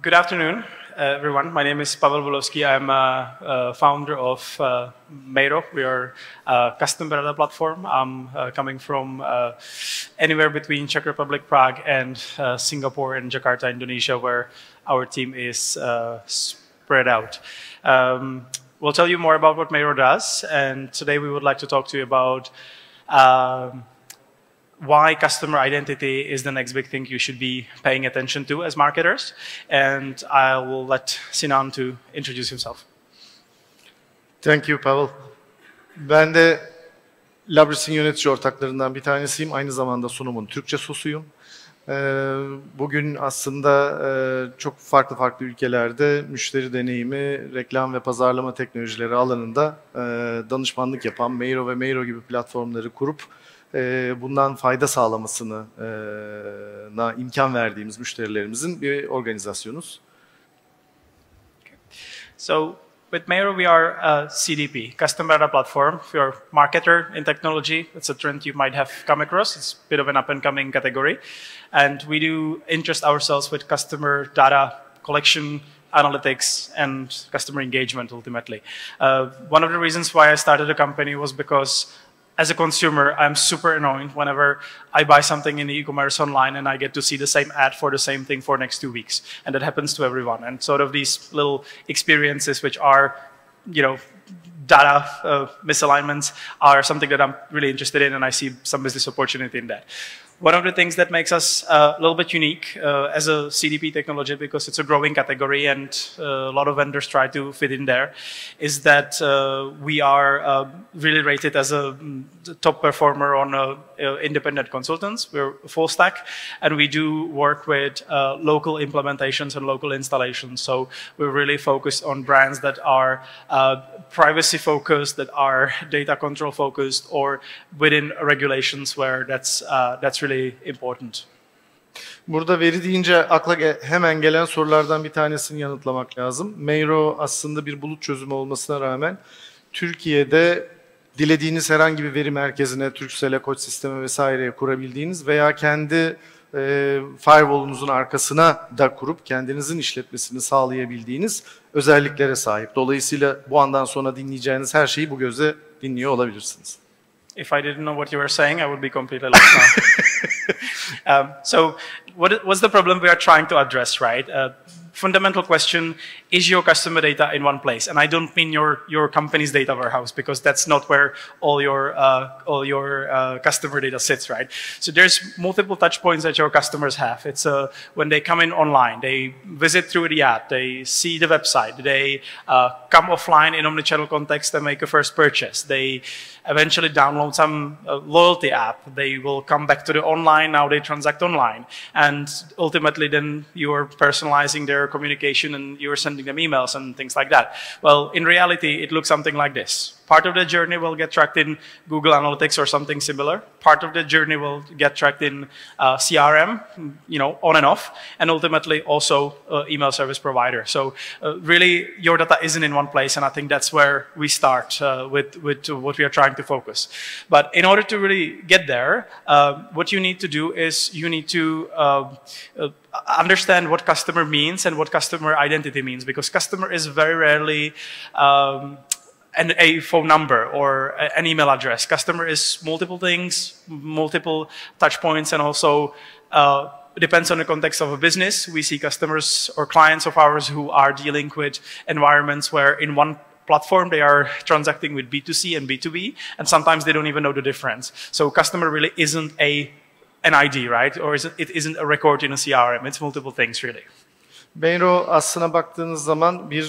Good afternoon, everyone. My name is Pavel Bulowski. I'm a founder of Mayo. We are a custom data platform. I'm coming from anywhere between Czech Republic, Prague, and Singapore and Jakarta, Indonesia, where our team is spread out. We'll tell you more about what Mayo does, and today we would like to talk to you about why customer identity is the next big thing you should be paying attention to as marketers. And I will let Sinan to introduce himself. Thank you, Pavel. Ben de Webrazzi'nin yönetici ortaklarından bir tanesiyim. Aynı zamanda sunumun Türkçe sosuyum. Bugün aslında çok farklı ülkelerde müşteri deneyimi, reklam ve pazarlama teknolojileri alanında danışmanlık yapan Mayo ve Mayo gibi platformları kurup bundan fayda sağlamasına imkan verdiğimiz müşterilerimizin bir organizasyonuz. So with Mayo, we are a CDP, Custom Data Platform. If you're a marketer in technology, it's a trend you might have come across. It's a bit of an up-and-coming category. And we do interest ourselves with customer data collection, analytics, and customer engagement, ultimately. One of the reasons why I started the company was because as a consumer, I'm super annoyed whenever I buy something in the e-commerce online and I get to see the same ad for the same thing for next 2 weeks. And that happens to everyone. And sort of these little experiences which are, data misalignments are something that I'm really interested in, and I see some business opportunity in that. One of the things that makes us a little bit unique as a CDP technology, because it's a growing category and a lot of vendors try to fit in there, is that we are really rated as a top performer on independent consultants. We're full stack, and we do work with local implementations and local installations. So we're really focused on brands that are privacy focused, that are data control focused, or within regulations where that's really important. Burada veri deyince akla hemen gelen sorulardan bir tanesini yanıtlamak lazım. Mayo aslında bir bulut çözümü olmasına rağmen Türkiye'de dilediğiniz herhangi bir veri merkezine, Turkcell'e, Koç sisteme vesaireye kurabildiğiniz veya kendi firewall'unuzun arkasına da kurup kendinizin işletmesini sağlayabildiğiniz özelliklere sahip. Dolayısıyla bu andan sonra dinleyeceğiniz her şeyi bu gözle dinliyor olabilirsiniz. If I didn't know what you were saying, I would be completely lost now. So what's the problem we are trying to address, right? Fundamental question, is your customer data in one place? And I don't mean your company's data warehouse, because that's not where all your customer data sits, right? So there's multiple touch points that your customers have. It's when they come in online, they visit through the app, they see the website, they come offline in omnichannel context and make a first purchase. They eventually download some loyalty app. They will come back to the online, now they transact online. And ultimately then you are personalizing their communication and you're sending them emails and things like that. Well, in reality, it looks something like this. Part of the journey will get tracked in Google Analytics or something similar. Part of the journey will get tracked in CRM, on and off, and ultimately also email service provider. So really, your data isn't in one place, and I think that's where we start with what we are trying to focus. But in order to really get there, what you need to do is you need to understand what customer means and what customer identity means, because customer is very rarely a phone number or an email address. Customer is multiple things, multiple touch points, and also depends on the context of a business. We see customers or clients of ours who are dealing with environments where in one platform they are transacting with B2C and B2B, and sometimes they don't even know the difference. So customer really isn't an ID, right? Or it isn't a record in a CRM. It's multiple things, really. Mayo aslına baktığınız zaman bir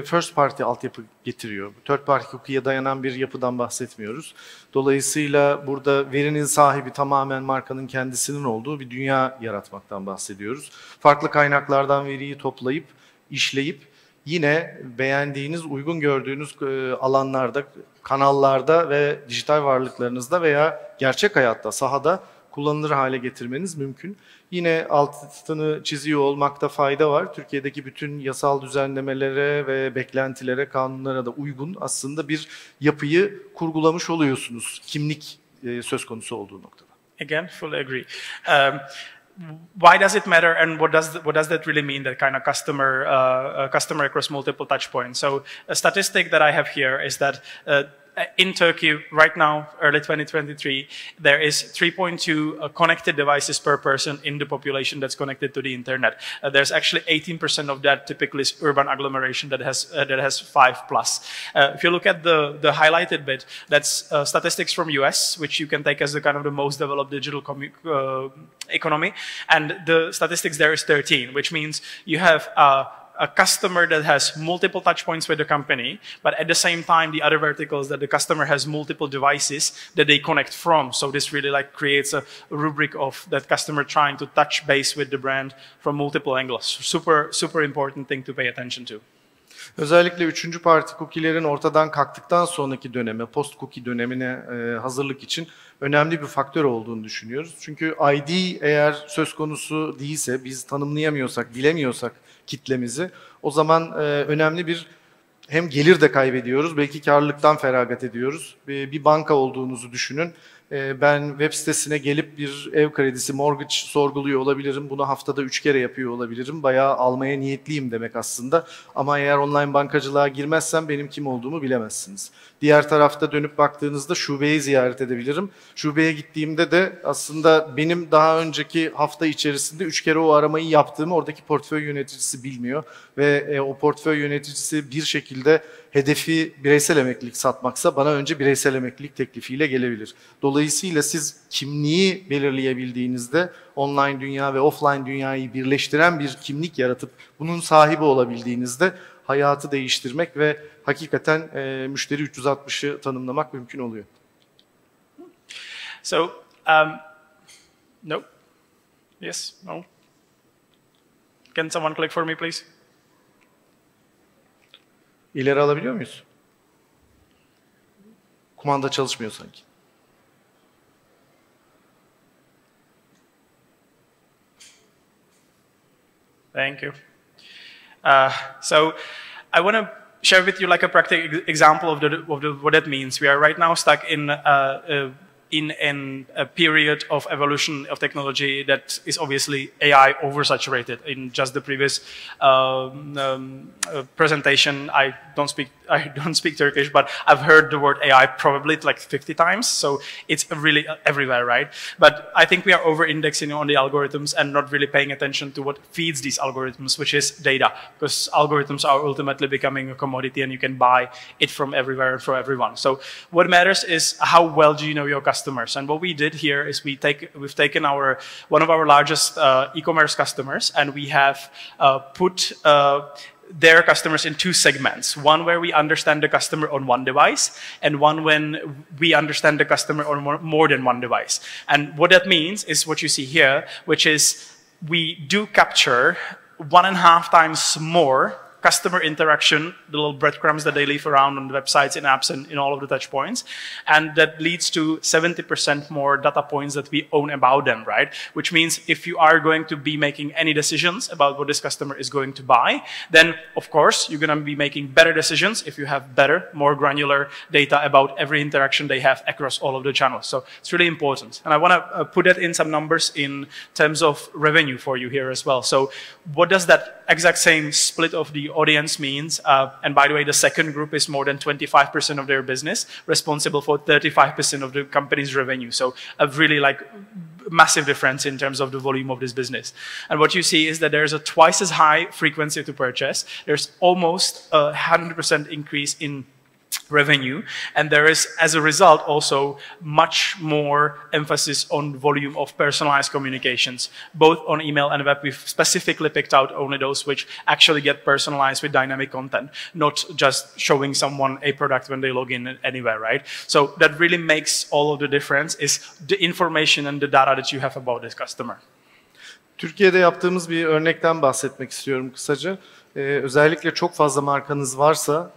first party altyapı getiriyor. Third party cookie'ye dayanan bir yapıdan bahsetmiyoruz. Dolayısıyla burada verinin sahibi tamamen markanın kendisinin olduğu bir dünya yaratmaktan bahsediyoruz. Farklı kaynaklardan veriyi toplayıp, işleyip yine beğendiğiniz, uygun gördüğünüz alanlarda, kanallarda ve dijital varlıklarınızda veya gerçek hayatta, sahada kullanılır hale getirmeniz mümkün. Yine altını çiziyor olmakta fayda var. Türkiye'deki bütün yasal düzenlemelere ve beklentilere, kanunlara da uygun aslında bir yapıyı kurgulamış oluyorsunuz. Kimlik söz konusu olduğu noktada. Again, fully agree. why does it matter, and what does that really mean? That kind of customer across multiple touch points. So a statistic that I have here is that in Turkey right now, early 2023, there is 3.2 connected devices per person in the population that's connected to the internet. There's actually 18% of that typically is urban agglomeration that has 5+. If you look at the highlighted bit, that's statistics from US, which you can take as the kind of the most developed digital economy, and the statistics there is 13, which means you have a customer that has multiple touch points with the company, but at the same time, the other verticals that the customer has multiple devices that they connect from. So this really like creates a rubric of that customer trying to touch base with the brand from multiple angles. Super important thing to pay attention to. Özellikle üçüncü parti cookie'lerin ortadan kalktıktan sonraki döneme, post cookie dönemine hazırlık için önemli bir faktör olduğunu düşünüyoruz. Çünkü ID eğer söz konusu değilse, biz tanımlayamıyorsak, bilemiyorsak kitlemizi, o zaman önemli bir hem gelir de kaybediyoruz, belki karlılıktan feragat ediyoruz. Bir banka olduğunuzu düşünün. Ben web sitesine gelip bir ev kredisi, mortgage sorguluyor olabilirim. Bunu haftada 3 kere yapıyor olabilirim. Bayağı almaya niyetliyim demek aslında. Ama eğer online bankacılığa girmezsem benim kim olduğumu bilemezsiniz. Diğer tarafta dönüp baktığınızda şubeyi ziyaret edebilirim. Şubeye gittiğimde de aslında benim daha önceki hafta içerisinde 3 kere o aramayı yaptığımı oradaki portföy yöneticisi bilmiyor. Ve o portföy yöneticisi bir şekilde hedefi bireysel emeklilik satmaksa bana önce bireysel emeklilik teklifiyle gelebilir. Dolayısıyla siz kimliği belirleyebildiğinizde online dünya ve offline dünyayı birleştiren bir kimlik yaratıp bunun sahibi olabildiğinizde hayatı değiştirmek ve hakikaten müşteri 360'ı tanımlamak mümkün oluyor. So, no? Yes? No? Can someone click for me, please? İleri alabiliyor muyuz? Kumanda çalışmıyor sanki. Thank you. So I want to share with you like a practical example of what that means. We are right now stuck in a period of evolution of technology that is obviously AI oversaturated. In just the previous presentation, I don't speak Turkish, but I've heard the word AI probably like 50 times. So it's really everywhere, right? But I think we are over-indexing on the algorithms and not really paying attention to what feeds these algorithms, which is data, because algorithms are ultimately becoming a commodity and you can buy it from everywhere and from everyone. So what matters is how well do you know your customers? And what we did here is we've taken one of our largest e-commerce customers, and we have put their customers in two segments. One where we understand the customer on one device, and one when we understand the customer on more than one device. And what that means is what you see here, which is we do capture 1.5 times more customer interaction, the little breadcrumbs that they leave around on the websites, in apps, and in all of the touch points. And that leads to 70% more data points that we own about them, right? Which means if you are going to be making any decisions about what this customer is going to buy, then of course you're going to be making better decisions if you have better, more granular data about every interaction they have across all of the channels. So it's really important. And I want to put that in some numbers in terms of revenue for you here as well. So what does that exact same split of the audience means? And by the way, the second group is more than 25% of their business, responsible for 35% of the company's revenue. So a really like massive difference in terms of the volume of this business. And what you see is that there's a twice as high frequency to purchase. There's almost 100% increase in revenue, and there is, as a result, also much more emphasis on volume of personalized communications, both on email and web. We've specifically picked out only those which actually get personalized with dynamic content, not just showing someone a product when they log in anywhere, right? So that really makes all of the difference, is the information and the data that you have about this customer. Türkiye'de yaptığımız bir örnekten bahsetmek istiyorum kısaca. Özellikle çok fazla markanız varsa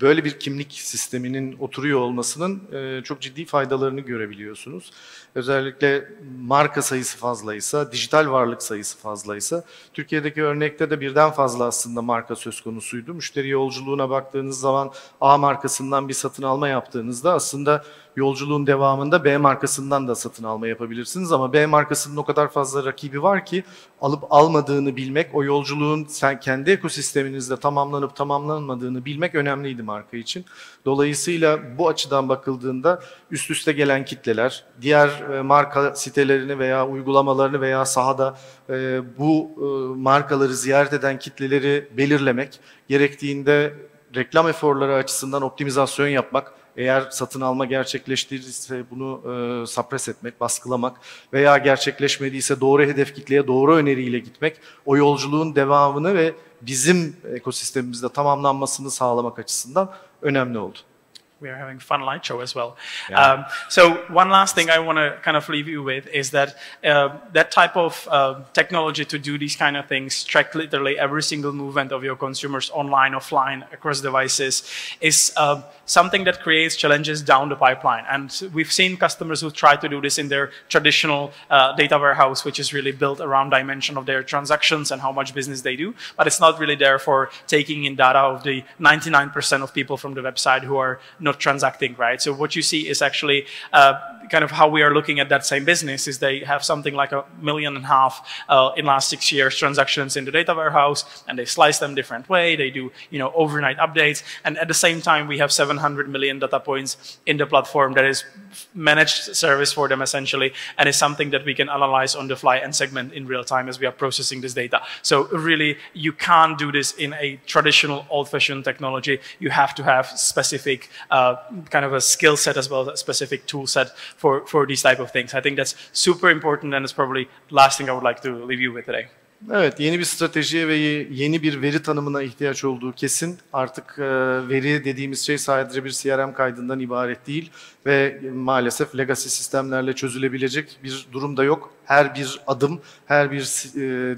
böyle bir kimlik sisteminin oturuyor olmasının çok ciddi faydalarını görebiliyorsunuz. Özellikle marka sayısı fazlaysa, dijital varlık sayısı fazlaysa, Türkiye'deki örnekte de birden fazla aslında marka söz konusuydu. Müşteri yolculuğuna baktığınız zaman A markasından bir satın alma yaptığınızda aslında yolculuğun devamında B markasından da satın alma yapabilirsiniz ama B markasının o kadar fazla rakibi var ki alıp almadığını bilmek, o yolculuğun kendi ekosisteminizde tamamlanıp tamamlanmadığını bilmek önemliydi marka için. Dolayısıyla bu açıdan bakıldığında üst üste gelen kitleler, diğer marka sitelerini veya uygulamalarını veya sahada bu markaları ziyaret eden kitleleri belirlemek, gerektiğinde reklam eforları açısından optimizasyon yapmak, eğer satın alma gerçekleştirirse bunu suppress etmek, baskılamak veya gerçekleşmediyse doğru hedef kitleye doğru öneriyle gitmek, o yolculuğun devamını ve bizim ekosistemimizde tamamlanmasını sağlamak açısından önemli oldu. We are having a fun light show as well. Yeah. So one last thing I want to kind of leave you with is that that type of technology to do these kind of things, track literally every single movement of your consumers online, offline, across devices, is something that creates challenges down the pipeline. And we've seen customers who try to do this in their traditional data warehouse, which is really built around dimension of their transactions and how much business they do, but it's not really there for taking in data of the 99% of people from the website who are not transacting, right? So what you see is actually kind of how we are looking at that same business is they have something like 1.5 million in last 6 years transactions in the data warehouse, and they slice them different way. They do, overnight updates. And at the same time, we have 700 million data points in the platform that is managed service for them essentially, and is something that we can analyze on the fly and segment in real time as we are processing this data. So really, you can't do this in a traditional old-fashioned technology. You have to have specific kind of a skill set as well as a specific tool set for these type of things. I think that's super important, and it's probably the last thing I would like to leave you with today. Evet, yeni bir stratejiye ve yeni bir veri tanımına ihtiyaç olduğu kesin. Artık veri dediğimiz şey sadece bir CRM kaydından ibaret değil ve maalesef legacy sistemlerle çözülebilecek bir durum da yok. Her bir adım, her bir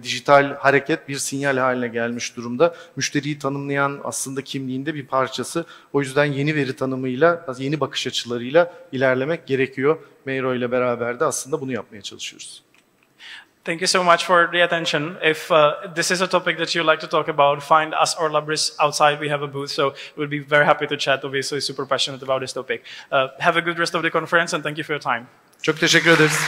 dijital hareket bir sinyal haline gelmiş durumda. Müşteriyi tanımlayan aslında kimliğinde bir parçası. O yüzden yeni veri tanımıyla, yeni bakış açılarıyla ilerlemek gerekiyor. Mayo ile beraber de aslında bunu yapmaya çalışıyoruz. Thank you so much for the attention. If this is a topic that you'd like to talk about, find us or Labris outside. We have a booth, so we'll be very happy to chat. Obviously, super passionate about this topic. Have a good rest of the conference, and thank you for your time. Çok teşekkür ederiz.